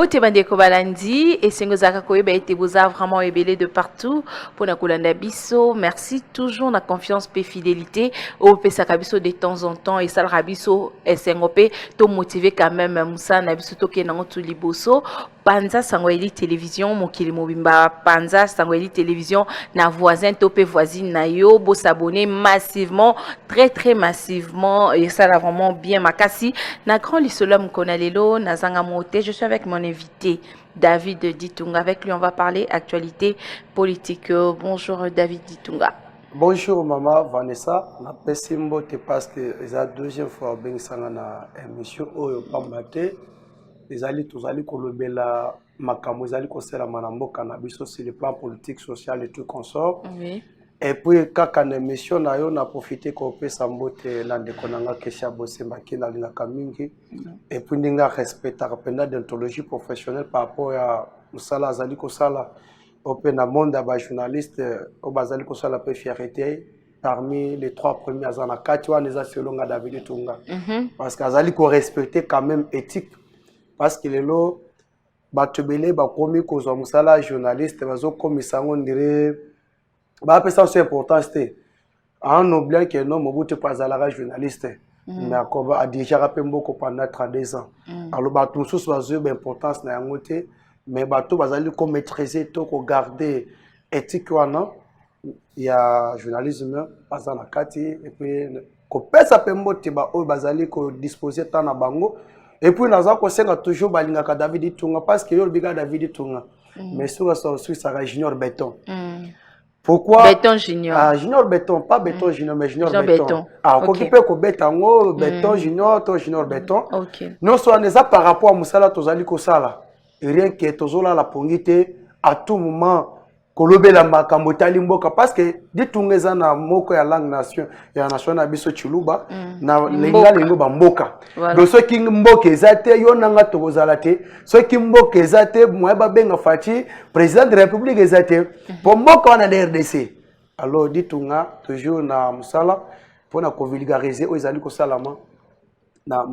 Bote bandeko balandi et sengozaka koyeba ete boza vraiment ébélé de partout pour na kolanda biso. Merci toujours na confiance pe fidélité au pesaka biso de temps en temps et ça rabiso SNOP to motiver quand même musa na biso to ke nango to liboso panza sangweli télévision mokili mobimba panza sangweli télévision na voisin to pe voisine na yo bo s'abonner massivement très massivement et ça là vraiment bien makasi na grand lisolom konalelo na zanga moté. Je suis avec mon invité David Ditunga. Avec lui, on va parler actualité politique. Bonjour David Ditunga. Bonjour maman Vanessa. Na pesimbo te parce que c'est la deuxième fois ben sanga na émission oyo pambate. Ezali tozali kolobela makambo ezali kosela manamboka na biso sur le plan politique, social et tout consort. Oui. Et puis kaka na émission na yo na profiter ko pesa mbote la ndekonanga kesha bosemba kina lingaka mingi. Et puis ndinga respecta kapenda d'ontologie professionnelle par rapport à musala azali kosala open na monde ba journaliste o bazali kosala pe fierté parmi les trois premiers azana kati wana eza selonga David Tunga. Parce qu'azali ko respecter quand même éthique parce que lelo batubele ba komi kozwa musala journaliste bazo komisango ndire ba pesa c'est important c'était en oubliant que non Mobutu pas à la journaliste mais a déjà rappelé beaucoup pendant 32 ans alors ba tout sous bazo importance na yangote mais bato bazali ko maîtriser to ko garder éthique wana il y a journalisme pas na kati et puis ko pesa pembo te ba o bazali ko disposer tant na bango et puis naza ko senga toujours balinga ka David Tunga parce que yo biga David Tunga mais sur ça junior béton. Pourquoi Béton Junior. Ah, Junior Béton, pas Béton Junior, mais Junior Béton. Ah, quand tu peux que Béton, Béton Junior, toi Junior Béton. Ok. Nous sommes ça par rapport à Moussala Tozali Kosala. Rien que Tozola la pongité à tout moment. Kolobe la makamotali mboka parce que ditungeza na moko ya langue nation ya nation na biso chuluba na lenga lengo ba mboka. Donc ceux qui mboka ezate yo nanga tokozala te, ceux qui mboka ezate moi ba benga fati président de la République ezate pour mboka na RDC. Alors ditunga toujours na musala pour na ko vulgariser o ezali ko salama. Par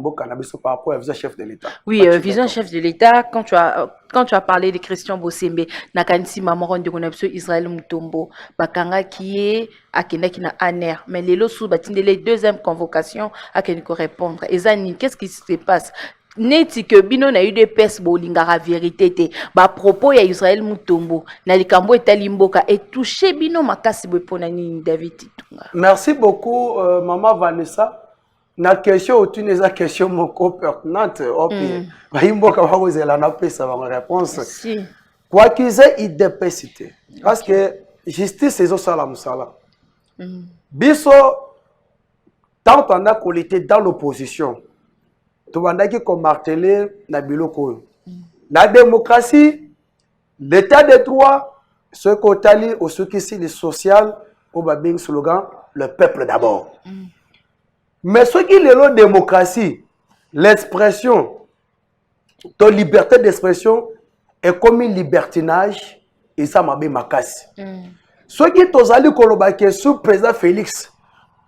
rapport à chef de l'État. Oui, vision chef de l'État, quand tu as parlé de Christian Bosembe, Nakansi Mamoron de Gonabso Israël Mutombo, Bakanga qui est à Kenaki na Aner, mais les lots batinde les deuxième convocation à Keniko répondre. Et Zani, qu'est-ce qui se passe? Neti que bino na eu des pes bolingara vérité te ba propos ya Israël Mutombo na likambo etalimboka et touché bino makasi boponani David Ditunga. Merci beaucoup maman Vanessa. Na question au une eza question moko pertinente opi baimboka bazela na pesa ba réponse si quoi qu'ils aient idépacité parce que justice ezo sala musala biso tant on a qualité dans l'opposition to bandaki ko marteler na biloko la démocratie l'état de droit ce kotali au ce qui c'est le social au babing slogan le peuple d'abord. Mais ce qui est la démocratie, l'expression, ton liberté d'expression est comme une libertinage et ça m'a bien makasi. Ce qui est aux alliés kolobake sous président Félix,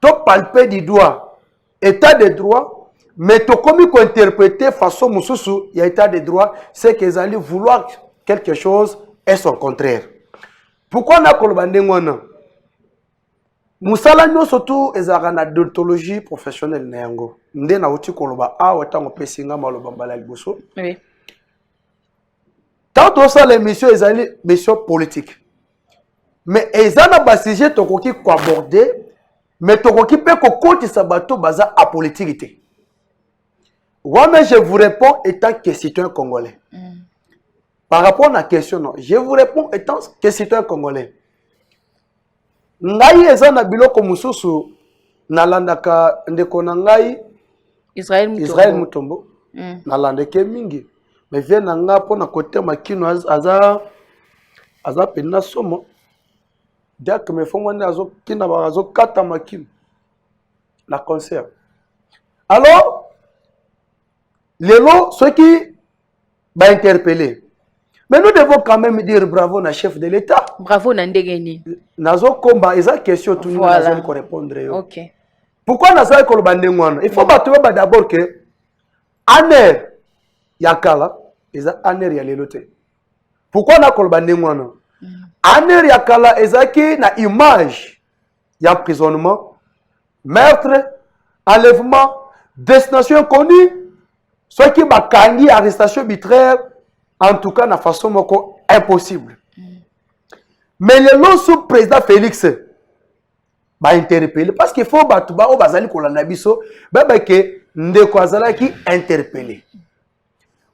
tu palpé du doigt état de droit, mais tu comme interpréter façon mususu, il y a état de droit, c'est qu'ils allaient vouloir quelque chose et son contraire. Pourquoi on a kolobandé ngwana? Musala nyo surtout ezaka na déontologie professionnelle na yango nde na uti koloba a watango pesinga maloba mbala liboso. Oui. Tant ça l'émission ezali mission politique mais ezana ba sujet tokoki ko aborder mais tokoki pe ko kotisa bato baza apolitique. Moi je vous réponds étant que citoyen congolais. Par rapport à la question non, je vous réponds étant que citoyen congolais. Ngai ezana biloko mususu nalandaka ndeko na ngai Israël Mutombo nalandeke mingi mais vient nga pona côté makino aza pena somo dia que me fongo ndazo kina bazo kata makino na concert. Alors lelo ceux qui ba interpeller. Mais nous devons quand même dire bravo na chef de l'État. Bravo na ndegeni. Nazo komba eza question tout nous allons répondre. OK. Pourquoi nazo ko bande ngwana? Il faut battre d'abord que Aner yakala eza aner ya lelo te. Pourquoi na koloba ndenge wana? Aner ya kala ezaki na image ya emprisonnement, meurtre, enlèvement, destination inconnue, soit qui bakangi arrestation arbitraire, en tout cas na façon moko impossible. Mais le long sous président Félix ba interpellé parce qu'il faut batuba o bazali kolanda biso ba ke ndeko azalaki interpellé.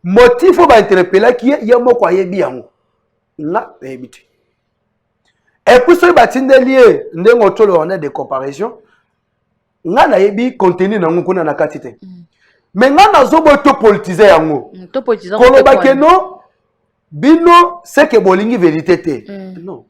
Motif ba interpellé qui ye moko ayebi yango. Na ebiti. Et puis ce batinde lié ndengo tolo on a des comparaisons. Nga na yebi contenu na ngukuna na katite. Mais nga na zobo to politiser yango. To politiser. Koloba keno bino c'est que bolingi vérité te. Non.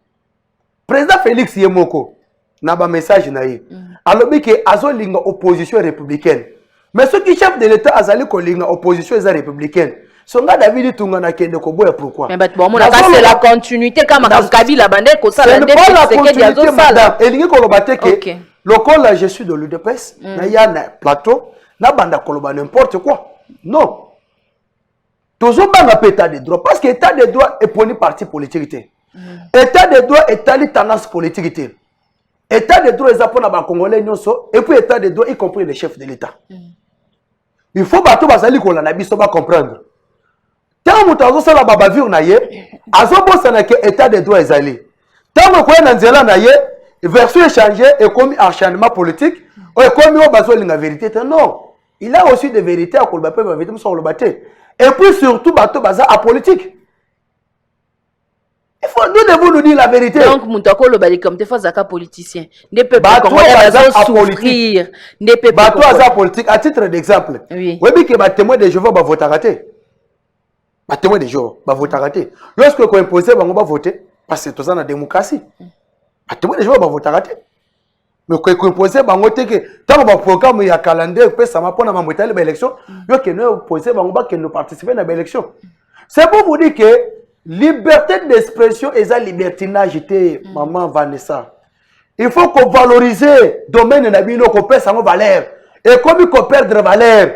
Président Félix Yemoko na ba message na ye. Alobi ke azolinga opposition républicaine. Mais ce qui chef de l'état azali ko linga opposition eza républicaine. Songa David Tunga na kende ko boya pourquoi? Mais bon mon c'est la continuité comme Kabila bande ko sala ndé c'est que diazo sala. Elingi ko lobate ke lokola je suis de l'UDPS na ya na plateau na banda ko loba n'importe quoi. Non. Toujours banga état de droit parce que état de droit est poni parti politique. État de droit est tali tendance politique. État de droit est pour les Congolais et puis état de droit y compris les chefs de l'État. Il faut bateau basali ko la biso ba comprendre. Tant mutazo sala baba vivre na ye, azobo sana que état de droit ezali. Tant ko na nzela na ye, version échangée et comme acharnement politique, ou comme o bazo linga vérité non. Il a aussi des vérités à kolba pe ba vérité so kolba te. Et puis surtout bateau baza apolitique. Nous devons nous dire la vérité. Donc, Moutako le bali comme des fois zaka politicien. Ne peut pas souffrir. Ne peut pas. Bateau politique. À titre d'exemple. Oui. Oui, mais que ma témoin de Jéhovah va voter raté. Ma témoin de Jéhovah va voter raté. Lorsque qu'on impose, on va voter parce que tout ça dans la démocratie. Ma témoin de Jéhovah va voter raté. Mais qu'on impose, on va voter que tant qu'on va programme il y a calendrier, puis ça m'a pas dans ma l'élection. Yo que nous imposer, on va que nous participer à l'élection. C'est pour vous dire que liberté d'expression et la libertinage, maman Vanessa. Il faut qu'on valorise le domaine de bino, qu'on perd sa valeur. Et comme qu'on perd de valeur,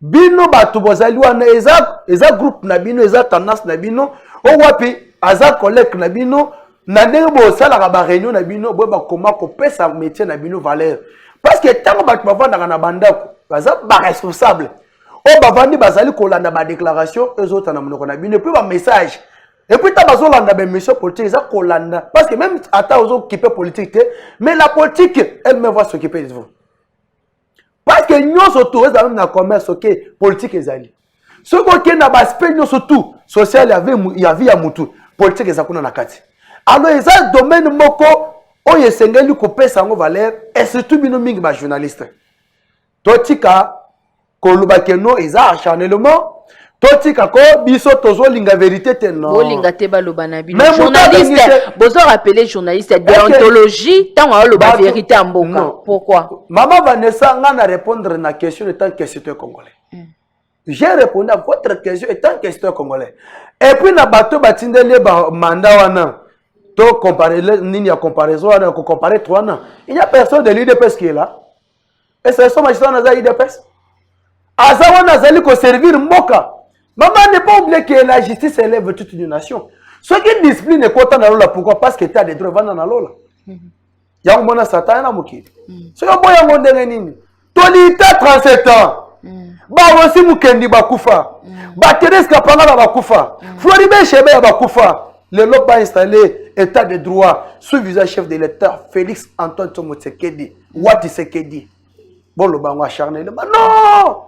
bino batu bozali wana eza groupe na bino, eza tendance na bino, o wapi aza collègue na bino, na ndenge bo sala ba réunion na bino, bo ba comment qu'on perd sa métier na bino valeur. Parce que tant batu bavanda na bandako, baza ba responsable. Oh bavandi bazali kolanda ba déclaration eux autres na monoko na bino et puis ba message et puis ta bazolanda ba mission politique ça kolanda parce que même ata aux occuper politique mais la politique elle-même va s'occuper de vous parce que nous surtout eza même na commerce OK politique ezali ce ko na ba aspect nous surtout social y avait ya mutu politique eza kuna na kati alors eza domaine moko oyo esengeli ko pesa ngo valeur et surtout bino mingi ba journaliste totika koluba keno eza acharnement totika ko biso tozo linga vérité te non bolinga te baloba na bino journaliste bozo rappeler journaliste déontologie tant on loba vérité en mboka pourquoi maman Vanessa ngana répondre na question étant questeur congolais j'ai répondu à votre question étant questeur congolais et puis na bato batindele ba mandat wana to comparer nini ya comparaison wana ko comparer trois ans il n'y a personne de l'UDPS qui est là et c'est son magistrat na l'UDPS Azawana Zali ko servir Mboka. Maman n'est pas oublié que la justice élève toute une nation. Ce qui discipline est content dans la pourquoi parce que tu as des droits dans la lola. Yang mona satan na muki. Ce que boya mondenge nini. Tolita 37 ans. Ba aussi mukendi bakufa. Ba Thérèse Kapanga bakufa. Floribert Chebe bakufa. Le lot ba installé état de droit sous visage chef de l'État Félix Antoine Tshisekedi. What Tshisekedi. Bon le bango acharné. Non.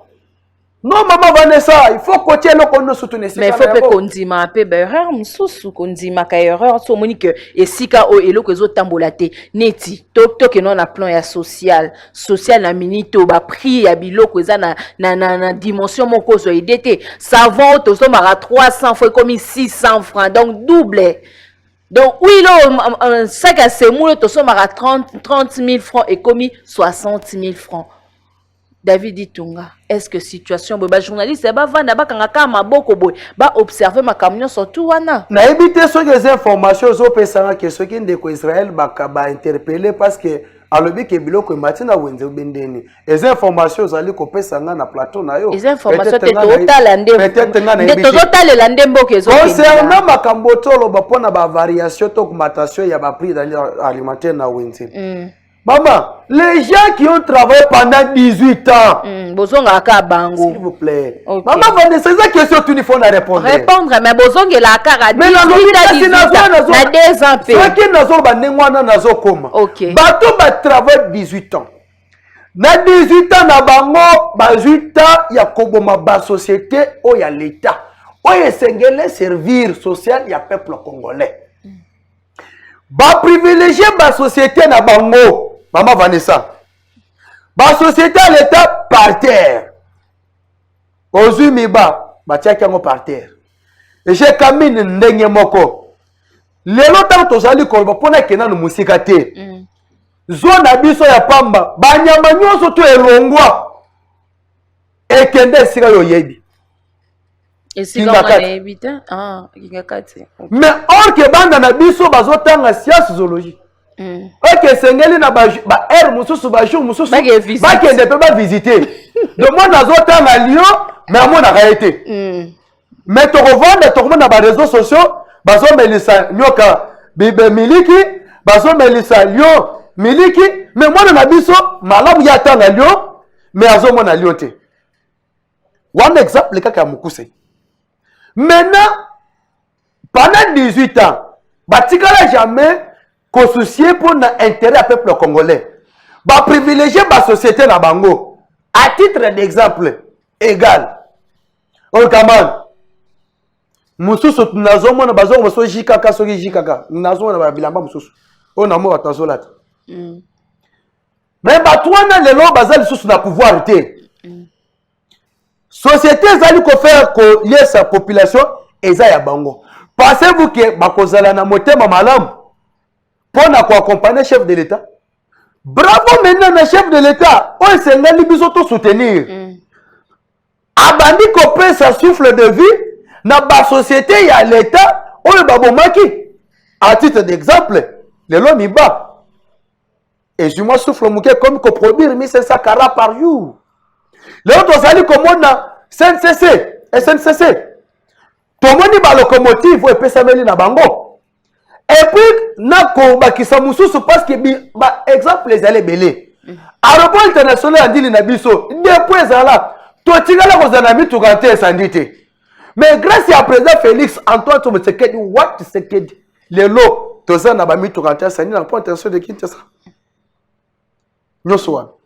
Non, maman Vanessa, il faut qu'on tienne le compte soutenir. Mais il faut que qu'on dise ma peu erreur, msoussou qu'on dise ma erreur, so monique et sika o elo que zo tambolate neti. To que non na plan ya social na minito ba prix ya biloko eza na dimension moko zo idete. Savon to so mara 300 fois comme 600 francs donc double. Donc oui là sac à semoule to so mara 30 000 francs et comme 60 000 francs. David Itunga, est-ce que situation ba journaliste ba vanda ba kanga kama boko boy ba observer ma camion surtout wana na éviter ce que les informations zo pesanga que ce qui ndeko Israël ba interpeller parce que alobi ke biloko matina wenze bendeni les informations zali ko pesa nga na plateau na yo les informations te totala nde totala la ndembo kezo concernant makambo tolo ba pona ba variation to augmentation ya ba prix alimentaire na wenze maman, les gens qui ont travaillé pendant 18 ans. S'il vous plaît. Okay. Maman, c'est ça question que tu faut répondre. Répondre, mais bozonge la cara 18 ans. Na 2 ans. Ce qui nazo ba nengwana nazo koma. OK. Bato ba travail 18 ans. Na 18 ans na bango ba 8 ans ya koboma ba société o ya l'état. O ya sengele servir social ya peuple congolais. Ba privilégier ba société na bango. Maman Vanessa. Ba société à l'état par terre. Ozui miba, ba tiaki yango par terre. Et j'ai kamine ndenge moko. Lelo tant tozali kolba pona kena no musika te. Zona biso ya pamba, ba nyama nyonso to elongwa. Ekende sika yo yebi. Et si l'on a évité, kingakati. Mais or que banda na biso bazotanga science zoologie. Ok, sengeli na ba air mususu ba jour mususu ba kende pe ba visiter. De moi nazota na Lyon, mais amona raité. Mais to revendre to na ba réseaux sociaux, bazo melisa nyoka bibe miliki, bazo melisa Lyon miliki, mais moi na biso malamu ya tanga Lyon, mais azo mona Lyon te. One exemple kaka mukuse. Maintenant pendant 18 ans, batikala jamais qu'on soucie pour l'intérêt du peuple congolais. Ba privilégier la société na bango. À titre d'exemple, égal. Olkaman. Mususu tunazo mona bazo muso jikaka soki jikaka. Nazo mona bilamba mususu. On a mo atazo lat. Mais ba twana lelo bazali susu na pouvoir te. Société zali ko faire ko lier sa population eza ya bango. Pensez-vous que bakozala na motema malamu pour accompagner le chef de l'État? Bravo maintenant le chef de l'État. On s'est tout soutenir. Abandi kopé sa souffle de vie. Dans la société, il y a l'État. On est babomaki. À titre d'exemple, le l'homme il bat. Et je moi souffle mouké comme qu'on produire 1500 carats par jour. L'autre s'allie comme on a SNCC. Tout le monde a locomotive. Et puis ça met na bango. Et puis, nako bakisa mususu parce que ba exemple les allez belé. Aéroport international andili na biso. Depuis là, to tingala ko zanami to ganté sandité. Mais grâce à président Félix Antoine Tshisekedi, what Tshisekedi, les lots to zana ba mi to ganté sandité na point intention de Kinshasa. Nyoswa.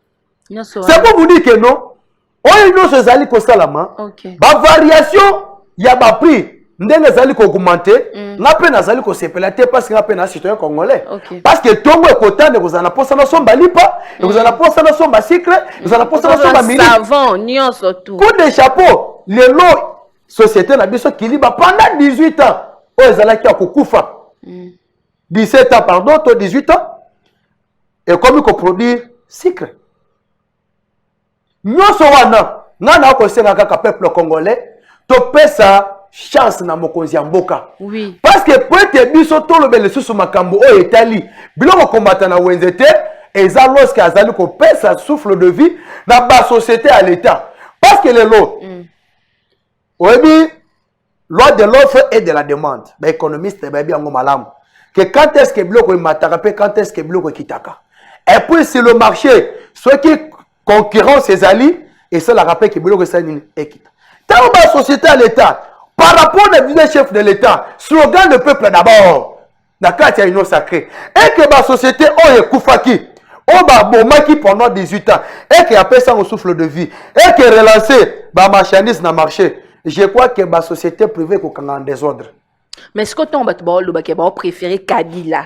C'est pour vous dire que non. On nous se zali ko salama. Ba variation ya ba prix. Ndenge zali ko augmenter, nga pe nazali ko sepela te parce que nga pe na citoyen congolais. Parce que tongo ekotane ko zana posa na somba lipa, ko zana posa na somba sucre, ko zana posa na somba mili. Savon, nyonso tout. Coup de chapeau, le lot société na biso kiliba pendant 18 ans. O ezalaki akokufa. 17 ans pardon, to 18 ans. Et comme ko produire sucre. Nyonso wana, nga ko senga kaka peuple congolais, to pesa chance na mokonzi ya mboka. Oui. Parce que peut-être biso tolo bele susu makambo o etali biloko komata na wenzete eza lorsque azali ko pesa souffle de vie na ba société à l'état. Parce que les lots oyebi loi de l'offre et de la demande. Ba économiste ba bien ngo malamu. Que quand est-ce que biloko mataka pe quand est-ce que biloko kitaka. Et puis c'est le marché ceux qui concurrence ezali et ça la rappelle que biloko ça ni ekita. Tant ba société à l'état par rapport au chef de l'État, slogan de peuple d'abord, la carte est une sacrée. Et que la société, on est koufaki, on va bomaki pendant 18 ans, et qu'il appelle ça un souffle de vie, et qu'il relancer la marchandise dans le marché. Je crois que la société privée est en désordre. Mais est-ce que tu as préféré Kabila?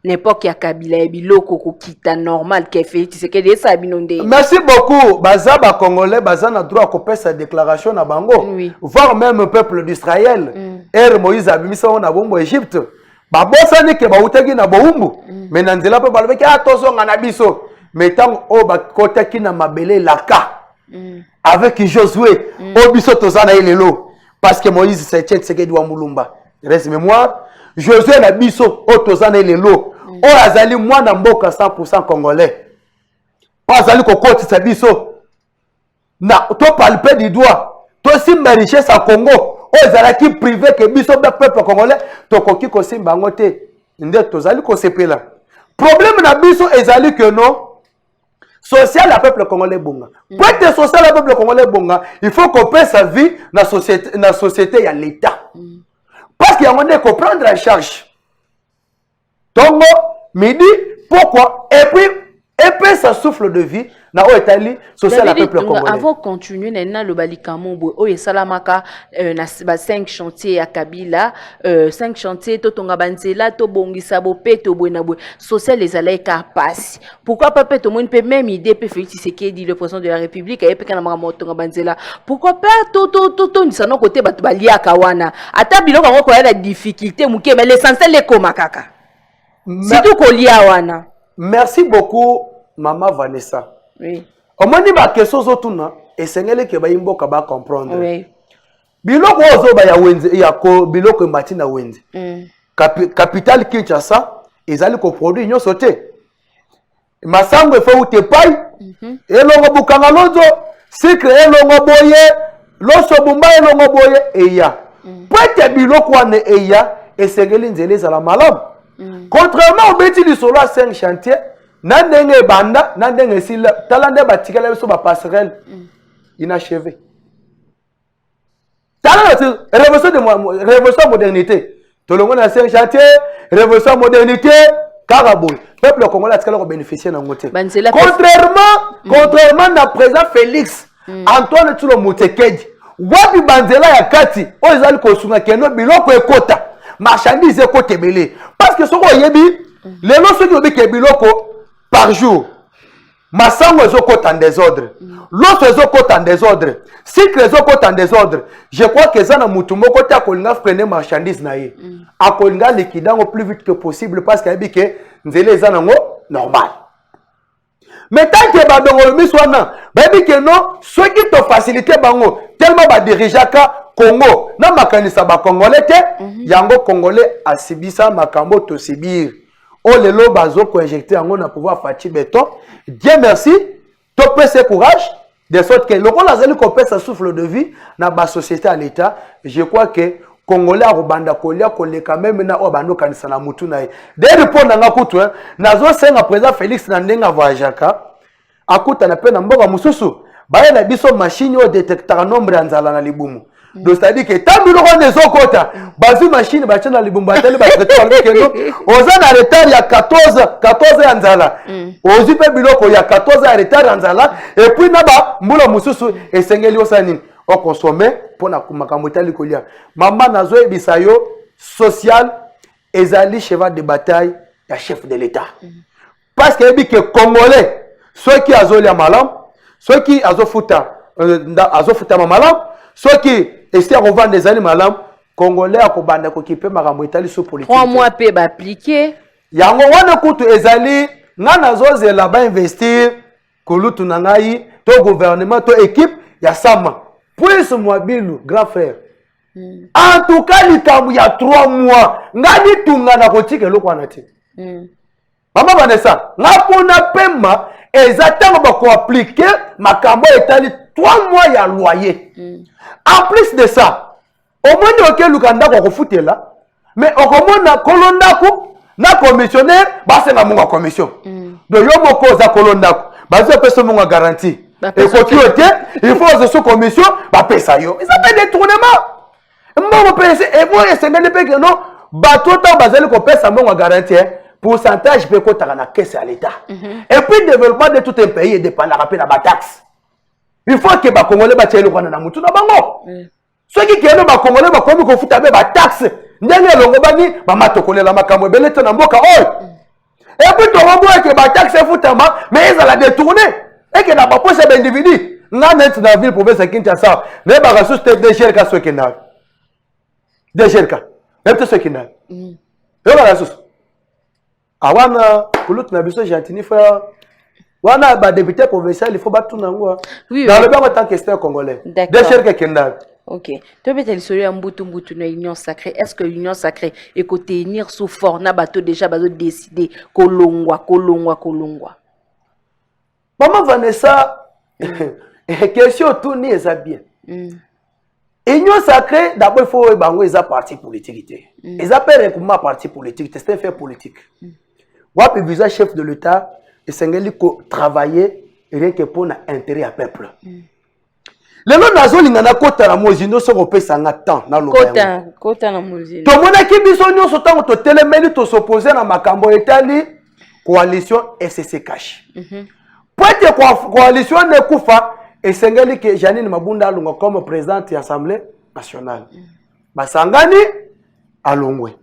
N'importe qui a Kabila et biloko kokita normal qui fait c'est que des sabinonde. Merci beaucoup. Baza ba congolais baza na droit à sa déclaration na bango. Oui. Voir même le peuple d'Israël. Er Moïse abimisa na bombo Égypte. Ba bosa ni ke ba utaki na boumbu. Mais nanzela pe balobeki atozo ngana biso. Mais tant o ba kotaki na mabele laka. Avec Josué, o biso tozana ilelo parce que Moïse c'est Tshisekedi wa Mulumba. Reste mémoire. Josué na biso o tozana ilelo. O azali mwana mboka 100% congolais. Pas aller kokotisa biso. Na to palper du doigt. To simba richesse à Congo. O ezalaki privé que biso ba peuple congolais to koki ko simba ngote. Nde to zali ko sepela. Problème na biso ezali que non social à peuple congolais bonga. Pour être social à peuple congolais bonga, il faut qu'on paie sa vie dans la société et à l'état. Parce qu'il y a un moment qu'on prendre en charge. Donc, midi, pourquoi? Et puis ça souffle de vie na o etali social à peuple congolais. Avant continuer na le balikamombo o esalamaka na 5 chantiers à Kabila 5 chantiers to tonga banzela to bongisa bo peto boina bo social les allait ka passe. Pourquoi pas peut monde peut même idée peut Félix Tshisekedi le président de la République et peut kana mama tonga banzela. Pourquoi pas to ni sana côté batu balia kawana. Ata biloko ngo ko ya difficulté muke mais l'essentiel les koma kaka. Si tout kolia wana. Merci beaucoup, Maman Vanessa. Oui. Au moins, il y a quelque chose autour et c'est ce que vous pouvez comprendre. Oui. Biloko ozo ba ya wenze ya ko biloko mbati na wenze. Capital Kinshasa, ezali ko produit nyo sote. Masango efo ute pai. Elongo bukanga lozo, sikre elongo boye, loso bumba elongo boye eya. Pwete biloko wane eya esengeli nzele za la malamu. Contrairement au bêtis du solo à 5 chantiers, nandenge banda, nandenge sila, talande batikala beso ba passerelle inachevé. Talande révolution modernité. Tout le monde a 5 chantiers, révolution modernité, carabou. Peuple congolais a tikala ko bénéficier na ngote. Contrairement na président Félix Antoine Tshilo Mutekedi, wapi banzela ya kati, o ezali ko sunga keno biloko ekota. Marchandise côté belé parce que ce qu'on yebi les gens ceux qui ont dit que biloko par jour masango ezo côté en désordre l'autre ezo côté en désordre cycle ezo côté en désordre je crois que ça na mutumbo côté a kolinga freiner marchandise na ye a kolinga liquider au plus vite que possible parce qu'il yebi que nzele za nango normal mais tant que badongo miswana babi que non ceux qui te facilité bango tellement ba dirigeaka Congo, na makanisa ba Congolais te, yango Congolais asibisa makambo to sibir. O lelo bazo ko injecter yango na pouvoir fati béton. Dieu merci, to pèse courage de sorte que le rôle azali ko pèse souffle de vie na ba société à l'état, je crois que Congolais a robanda kolia koleka même na o bando kanisa na mutu na ye. De répondre nga kutu nazo senga président Félix na ndenga voyageaka akuta na pe na mboka mususu ba na biso machine o détecteur nombre ya nzala na libumu. Donc c'est-à-dire que tant que nous des autres bazu machine ba tchana libumbateli ba traitement kendo oza na retard ya 14 ya nzala ozi pe biloko ya 14 ya retard ya nzala et puis na ba mbula mususu esengeli osani o consommer pona makambo tali kolia mama nazo ebisayo social ezali cheval de bataille ya chef de l'état parce que ebi que congolais ceux qui azolia malam ceux qui azofuta malam ceux qui essaient de revendre des animaux malam congolais à kobanda ko kipe makambo etali so politique 3 mois pe ba appliquer yango wana kutu ezali ngana zozela ba investir kolutu na ngai to gouvernement to équipe ya sama plus Mwabilu grand frère en tout cas likambu ya 3 mois ngani tunga na kotika loko wana te mama Vanessa ngapona pemba exactement ba ko appliquer makambo etali 3 mois ya loyer. En plus de ça, au moins que Lukanda ko futela, mais au moins na kolondako na commissionnaire ba se na monga commission. Donc yo moko za kolondako, ba zo pesa monga garantie. Et ko kiote, il faut ce commission ba pesa yo. Ça fait détournement. Mo pesa et moi esengeli pe que non, ba tota bazali ko pesa monga garantie. Pourcentage pe ko taka na caisse à l'état. Et puis le développement de tout un pays dépend la rappel à ba taxe. Il faut que les Congolais soient na mutu na bango. Ceux qui sont les Congolais bakomi ko futa be ba taxe. Ndenge longo bani ba matokolela makambo belete na mboka oy. Et puis to wabo que ba taxe futama mais ils la détourner et que na ba poche ba individu. Na net na ville province Kinshasa, ne ba ressources de cherka ceux qui na. De cherka. Même ceux qui na. Et ba ressources. Awana kulut na biso gentini frère. Wana ba député provincial il faut battre nango. Oui. Dans le bien tant que c'est congolais. D'accord. OK. Tu peux te sur mbutu na union sacrée. Est-ce que l'union sacrée est côté tenir sous fort na bateau déjà bazo décider kolongwa. Maman Vanessa, question tournée, ça bien. Union sacrée, d'abord, il faut que les partis politiques. Ils appellent comment parti politique, c'est un fait politique. Wap visa chef de l'État, et c'est travailler rien que pour l'intérêt à peuple. Les gens nazo lingana kota na mozino so kopesa nga temps na loba. Kota na mozino. To mona ki biso nyonso tango to telemeli to s'opposer na makambo etali coalition SSC cash. Pote coalition ne kufa esengeli ke Janine Mabunda alunga comme présidente de l'Assemblée nationale. Basangani alongwe.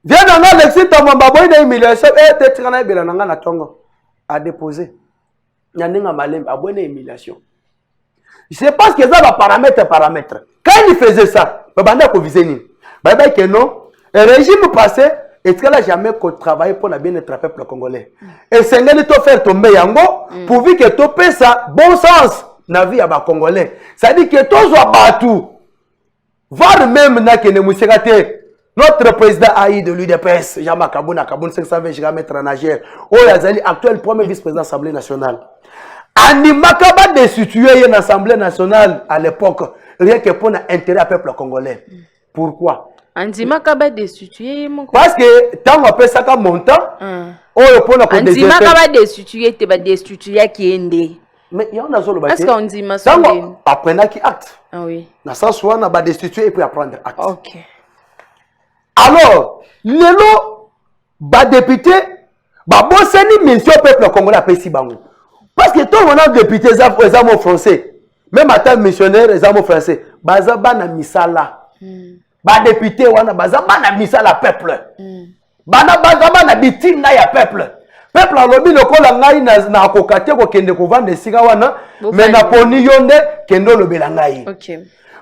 Viens dans Alexis Tamamba boy na humiliation te tirana bela nanga na tongo a déposer. Nyaninga malembe a bonne humiliation. C'est parce que ça va paramètre. Quand il faisait ça, il va que non, le régime passé, et qu'il n'a jamais travaillé pour bien être peuple congolais. Et c'est ce qu'il faire tomber yango, pourvu que tu payes ça, bon sens, dans la vie à Congolais. Ça dit que tu sois battu. Voir même notre président AI de l'UDPS, Jean-Marc Kabouna, 520 km en Niger, actuel premier vice-président de l'Assemblée nationale. Animaka ba destitué une assemblée nationale à l'époque rien que pour l'intérêt du peuple congolais. Pourquoi? Animaka ba destitué parce que tant on appelle ça comme montant Animaka ba destitué te ba destitué qui ende. Mais il y en a solo ba. Est-ce qu'on dit ma solo apprendre qui acte. Ah oui. Na sens on a ba destitué et puis apprendre acte. OK. Alors, lelo ba député ba boseni mission peuple congolais a pesi bango. Parce que tout le monde député les hommes français, même en tant que missionnaire les hommes français, baza bana misala, ba député wana baza bana misala peuple, bana baza bana bitim na ya peuple, peuple a lobi lokola ngai na kokate ko kende ko vendre sika wana, mais na poni yonde kendo lobela ngai. OK.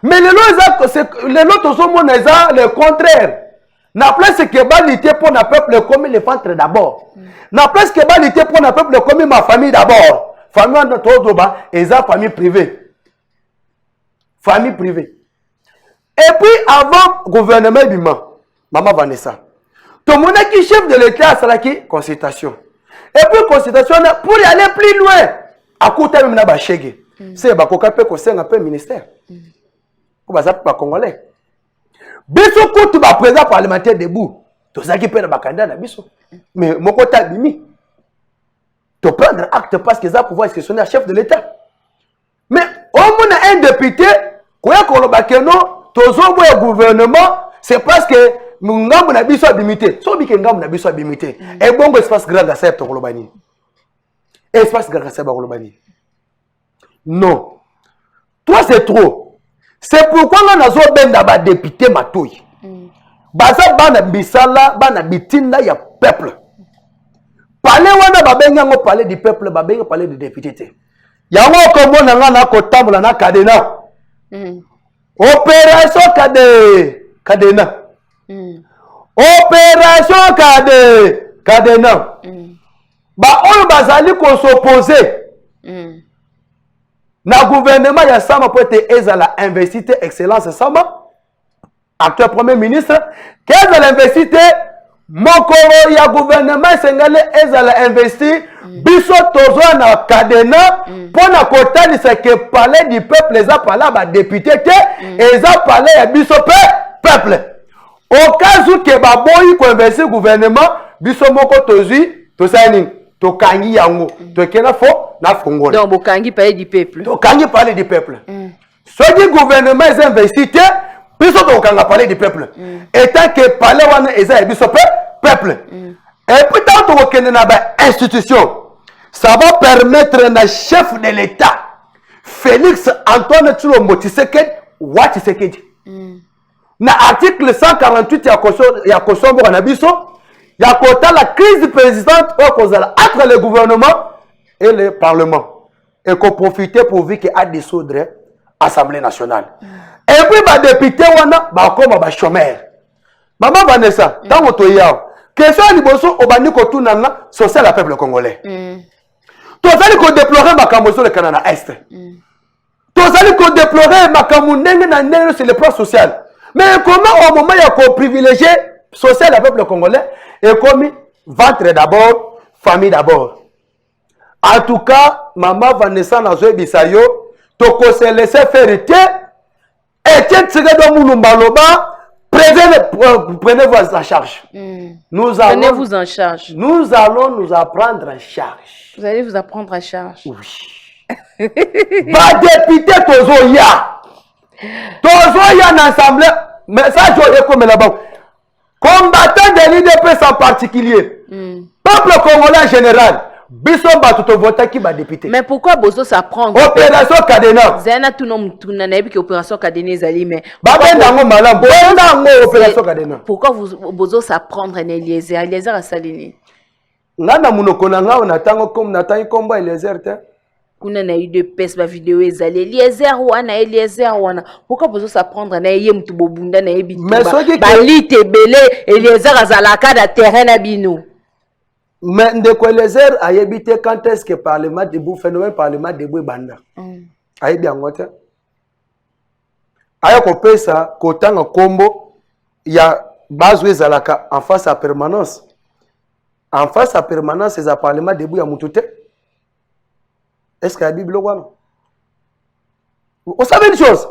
Mais les autres sont le contraire. Na place que balité pour na peuple comme le ventre d'abord. Na place que balité pour na peuple comme ma famille d'abord. Famille de Todoba et sa famille privée. Famille privée. Et puis avant gouvernement bima, maman Vanessa. Tout le monde qui chef de l'État c'est la qui consultation. Et puis consultation pour y aller plus loin. À côté même na ba chege. C'est ba kokape ko senga peu ministère. Pour ba pas congolais. Biso kutu ba président parlementaire debout. To ça qui peut na candidat na biso. Mais moko ta bimi. To prendre acte parce que ça pouvoir questionner à chef de l'État. Mais au moins un député koya ko loba keno to zo boya gouvernement c'est parce que ngambo na biso abimité. So bi ke ngambo na biso abimité. Et bongo espace grand accept ko lobani. Espace grand accept ko lobani. Non. Toi c'est trop. C'est pourquoi on a besoin d'un député matouille. Baza bana bisala bana bitinda ya peuple. Parler wana babenga ngo parler du peuple babenga parler du député. Yango kombo na nga na ko tambola na cadena. Opération cadena. Opération cadena. Ba on bazali ko s'opposer. Na gouvernement ya sama pour être ezala investité excellence sama actuel premier ministre qu'ezala investité mokoro ya gouvernement sengale ezala investi biso tozo na cadena pour na kotalisa que parler du peuple les a parlé ba député te eza parler ya biso peuple au cas où que ba boyi ko investir gouvernement biso moko tozui to sani to kangi yango to kena fo na fongole donc bokangi parler du peuple to kangi parler du peuple ce qui gouvernement est investi biso to kanga parler du peuple étant que parler wana eza biso peuple et puis tant to kena na ba institution ça va permettre na chef de l'État Félix Antoine Tshilombo Tshisekedi wa Tshisekedi na article 148 ya kosombo na biso ya kota la crise présidente entre le gouvernement et le parlement et qu'on profite pour vivre à dissoudre l'Assemblée nationale. Et puis les députés wana ba koma ba chômeur. Maman Vanessa, tant que tu yao, question liboso obani ko tunanga social à peuple congolais. Tu as ko déplorer makambo sur le Canada Est. Tu as ko déplorer makambo ndenge na ndenge sur le plan social. Mais comment au moment il y a ko privilégier social à peuple congolais et comme ventre d'abord, famille d'abord. En tout cas, maman Vanessa Nazoe Bisayo, toko se laisser faire été. Etienne Tsegado Mouloumbaloba, prenez-vous en charge. Prenez-vous en charge. Nous allons nous apprendre en charge. Vous allez vous apprendre en charge. Oui. Va député Tozoya. Tozoya l'Assemblée. Mais ça, je vais comme là-bas. Combattant de l'IDPS en particulier. Peuple congolais en général. Bisson Batuto vote qui va député. Mais pourquoi Bozo s'apprend? Opération Cadena. Zena tout nom tout n'avez que opération Cadena zali mais. Opération Cadena. Pourquoi vous Bozo s'apprendre en Eliezer? Eliezer a salini. Ngana munoko nanga on attend comme Nathan combat Eliezer te. Kuna na eu de pes ba vidéo ezali Eliezer wana. Pourquoi Bozo s'apprendre na yé mutu bobunda na yebi. Mais ce qui ba lite belé Eliezer azalaka da terrain na bino. Mais ndeko Eliezer a yébité quand est-ce que parlement debout phénomène parlement debout banda. A yébi angote. Aya ko pesa ko tanga kombo ya bazwe zalaka en face à permanence. En face à permanence c'est à parlement debout ya mutute. Est-ce que la Bible est là? Vous savez une chose?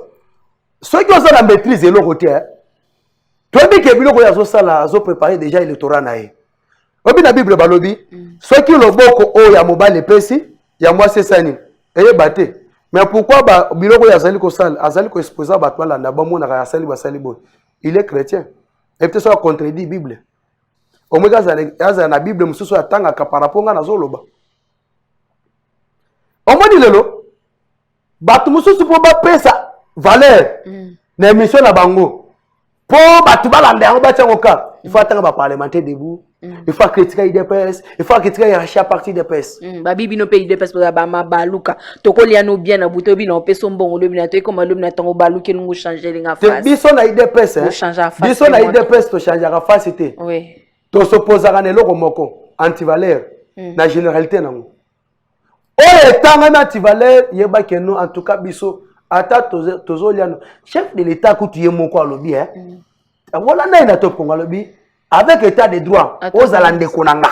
Ceux qui ont la maîtrise de leur côté, tu as dit que la Bible a préparé déjà l'électorat. La Bible balobi, ceux qui ont beaucoup oh ya mobile les pesi, ya moi c'est ça ni. Et batté. Mais pourquoi ba biloko ya zali ko sala, azali ko exposer batwa la na ba mona ka sali ba sali bo. Il est chrétien. Et peut-être ça contredit Bible. Au moins ça na Bible mususu atanga ka par rapport na zoloba. On m'a dit lelo, batu mususu po ba pesa valeur na émission na bango. Po batu balande yango ba tiango ka. Il faut attendre ba parlementaire debout. Il faut critiquer IDPS, il faut critiquer chaque partie des PES. Ba bibi no pays IDPS pour ba baluka. Toko liano bien na buto bi na peso mbongo lobi na to comme lobi na tango baluka ngo changer linga face. Biso na IDPS hein. Biso na IDPS to changer la face té. Oui. To s'opposer à neloko moko anti-valeur na généralité nango. Oh etanga na anti-valeur yeba que nous en tout cas biso ata tozo liano chef de l'état kutu ye moko alobi hein. Voilà na ina top kongo alobi. Avec état de droit, aux alande konanga,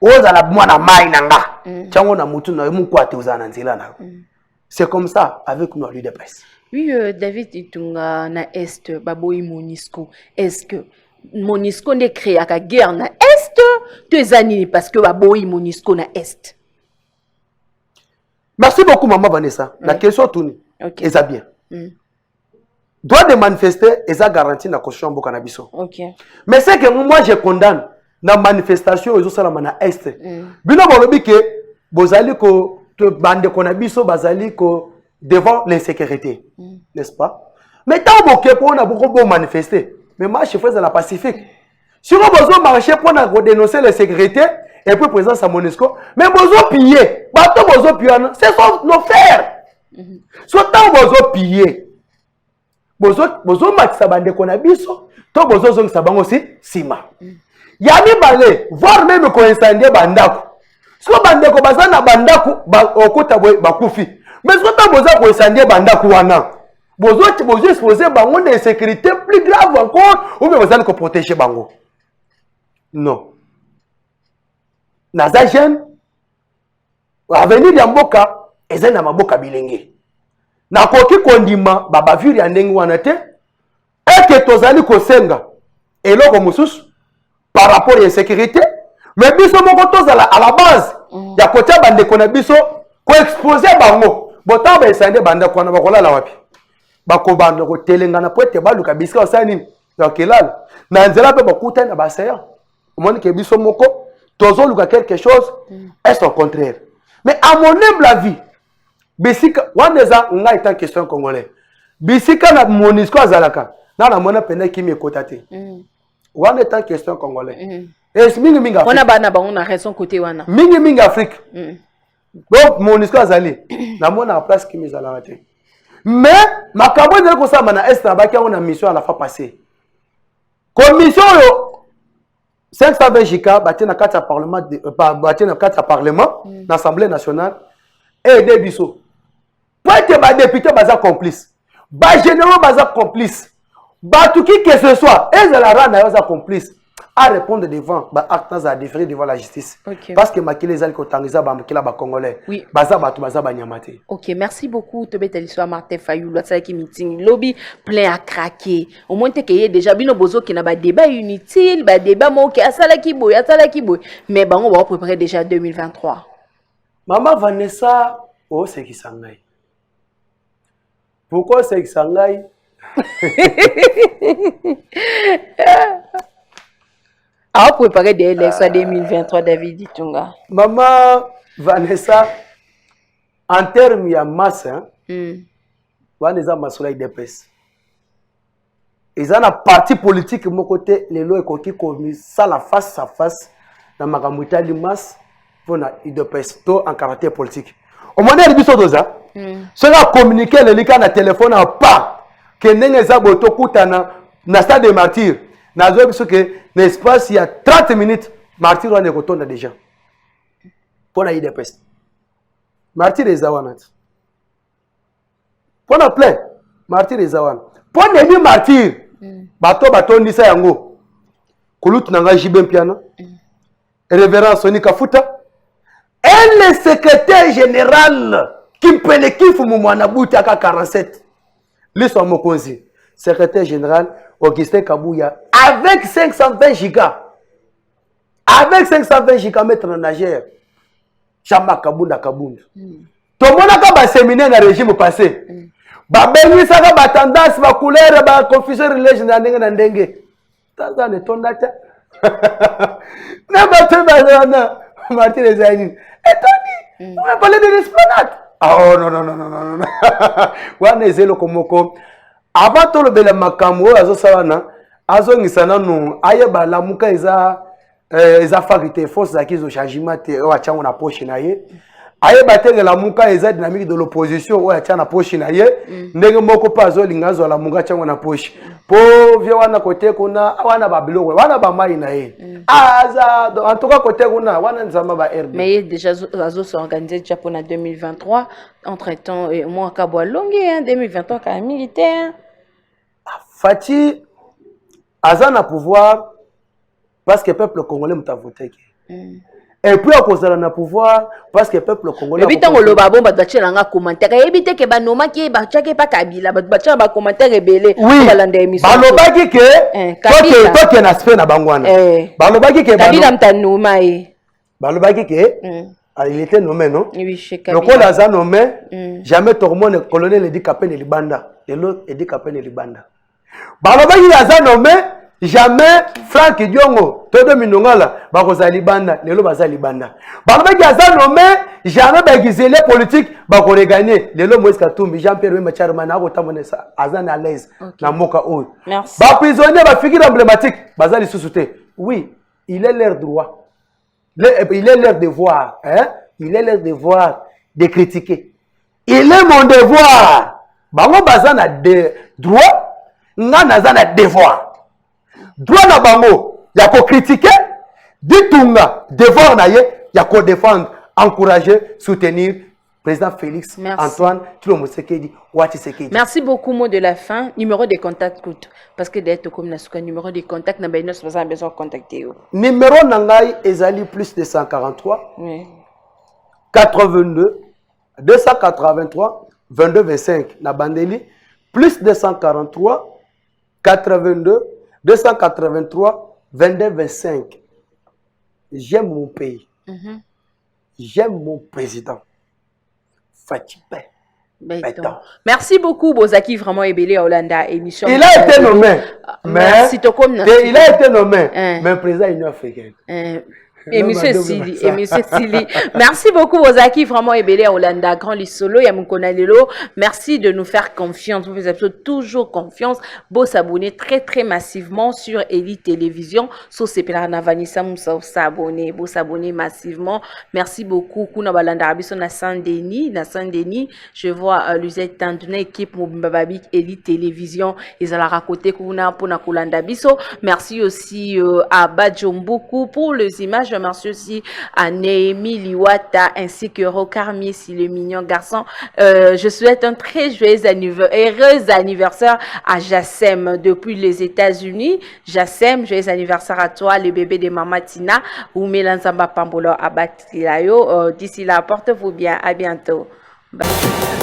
aux ala mwana mai nanga, chango na mutu na mu kwate uzana nzela na. C'est comme ça avec nous à l'UDPS. Oui, David Itunga na Est, baboyi Monisco. Est-ce que Monisco ne créé à guerre na Est? Tu anini parce que baboyi Monisco na Est. Merci beaucoup maman Vanessa. La question tourne. Ok. Et ça bien. Droit de manifester et ça garantit la caution au cannabis. Ok. Mais c'est que moi je condamne la manifestation aux autres na Est. Bino bolobi que bozali ko bande cannabis bazali ko devant l'insécurité. N'est-ce pas? Mais tant que pour on a beaucoup manifester, mais moi je fais la Pacifique. Si on a besoin marcher pour dénoncer l'insécurité et puis présence à Monisco, mais besoin piller, bateau besoin piller, c'est nos frères. Soit tant besoin piller. Bozo matisa bande kona biso to bozo zongi sabango si sima yani balé voir même ko incendie bandako so bande ko bazana bandako ba okota bakufi mais so ta bozo ko incendie bandako wana bozo exposer bango de sécurité plus grave encore ou bien bozo ko protéger bango non naza jeune avenir ya mboka ezana maboka bilenge na koki kondima baba viri ya ndenge wana te eke tozali kosenga eloko mususu par rapport à sécurité mais biso moko tozala à la base ya kotia bandeko na biso ko exposer bango bota ba esande banda kwana bakolala wapi bakobanda ko telengana po ete baluka bisika osani ya kelala na nzela pe bakuta na baseya omoni ke biso moko tozoluka quelque chose est au contraire mais à mon humble avis bisika waneza nga étant question congolais bisika na Monisco azalaka na mona pena kimi ekota te wana étant question congolais et mingi Afrique wana bana ba on a raison côté wana mingi Afrique donc Monisco azali na mona place kimi ezalaka te mais makambo ezali kosamba na est na baki on a mission à la fois passée commission yo 520 jika batie na kati ya parlement batie na kati ya parlement l'Assemblée nationale et des biso peut-être ba député baza complice ba généraux baza complice ba tout qui que ce soit et la rana baza complice à répondre devant actes à déférer devant la justice. Parce que makile ezali kotangiza ba makila ba congolais. Oui. Baza batu baza ba nyamate. OK, merci beaucoup Tobeta l'histoire Martin Fayulu ça qui meeting lobby plein à craquer. Au moins te que déjà bino bozo qui na ba débat inutile, ba débat mo ki asala ki boy. Mais bon on va préparer déjà 2023. Maman Vanessa, oh c'est qui sangai. Pourquoi c'est qui sangai? À préparer des élections 2023, David Ditunga. Maman Vanessa, en termes de masse, Vanessa Massoula IDPS. Ils ont un parti politique de mon côté, les lois qui commis ça la face à face dans ma camuta de masse pour la IDPS, tout en caractère politique. Au moment où ils ont dit ça, ceux qui ont communiqué le lien na téléphone à pas que n'engue za boto kutana na stade de martyrs. Nazo biso que l'espace il y a 30 minutes martyr on est retourné déjà. Pour la IDPS. Martyr des Awanat. Pour la plein martyr des Awan. Pour les martyrs bato ndisa yango. Kulut nanga Jibem Piano. Révérend Soni Kafuta. Et le secrétaire général Kimpele Kifu Mouanabuti aka 47. L'histoire Mokonzi. Secrétaire général Augustin Kabouya avec 520 gigas. Avec 520 gigas mètres nageurs. Chamba Kabunda Kabunda. Tout le monde a un séminaire dans le régime passé. Babeni saka ba tendance ba couleur ba confusion religion na ndenge na ndenge. Taza ne tondata. Na ba teba na Martin Ezaini. Et Tony, on va parler de l'esplanade. Oh non. Wana ezelo komoko. Avant tout le bel makambo azo sawana azo ngisana no ayeba la muka eza faculté force za kizo changement te o achango na poche na ye ayeba te la muka eza dynamique de l'opposition o achana poche na ye ndenge moko pa azo lingazo la muka chango na poche po via wana kote kuna wana ba biloko wana ba mai na ye aza en tout cas kote kuna wana nzamba ba RD mais déjà azo s'organiser déjà pour 2023 entre-temps moi kabwa longue 2023 ka militaire Fati Azana pouvoir parce que le peuple congolais m'a voté. Et puis à cause de la pouvoir parce que le peuple congolais. Et puis tant que le babon va te faire un commentaire. Et puis que banoma qui va checker pas Kabila, va te faire un commentaire rebelle. Oui. Baloba qui que toi qui n'as fait na bangwana. Baloba qui que Kabila mtanoma Baloba qui que il était nommé non? Oui, chez Kabila. Le col a nommé jamais Tormon le colonel Edi Kapene Libanda et l'autre Edi Kapene Libanda. Baloba qui a nommé jamais Frank Diongo todo minongala bakoza libanda lelo baza libanda. Baloba qui a nommé jamais bagizele politique bakore gagner lelo Moïse Katumbi Jean-Pierre Macharman na kotamone sa azana à l'aise na moka o. Merci. Ba prisonnier ba figure emblématique baza lisusuté. Oui, il est leur droit. Il est leur devoir, hein? Il est leur devoir de critiquer. Il est mon devoir. Bango bazana de droit nga nazana devoir droit na bango ya ko critiquer ditunga devoir na ye ya ko défendre encourager soutenir président Félix Antoine Tshilombo Tshisekedi Wati Tshisekedi. Merci beaucoup. Mot de la fin, numéro de contact coûte parce que d'être comme nasuka numéro de contact na baino besoin de contacter yo. Numéro nangai ezali plus de 143 82 283 22 25 na bandeli plus 243 82 283 22 25. J'aime mon pays. J'aime mon président. Fatibé. Merci beaucoup, Bozaki, vraiment ébélé à Hollanda émission. Il a été nommé. Merci, il a été nommé. Mais président Union africaine. Et monsieur Sili. Merci beaucoup, Bozaki, vraiment ébélé à Hollanda, grand lissolo, Yamukonalelo. Merci de nous faire confiance. Vous faites toujours confiance. Beau s'abonner très massivement sur Elite Télévision. So sepelana Vanessa Moussa s'abonner, beau s'abonner massivement. Merci beaucoup. Kuna Balanda Abiso na Saint-Denis, je vois Luzette Tanduna équipe Mobababik Elite Télévision. Ils ont la raconté Kuna pour na Kulanda Biso. Merci aussi à Badjombuku pour les images remercie aussi à Néhémie Liwata ainsi que Rocarmi, si le mignon garçon. Je souhaite un très heureux anniversaire à Jassem depuis les États-Unis. Jassem, joyeux anniversaire à toi, le bébé de Maman Tina, ou Mélanzamba Pambolo Abatilayo. D'ici là, portez-vous bien. À bientôt. Bye.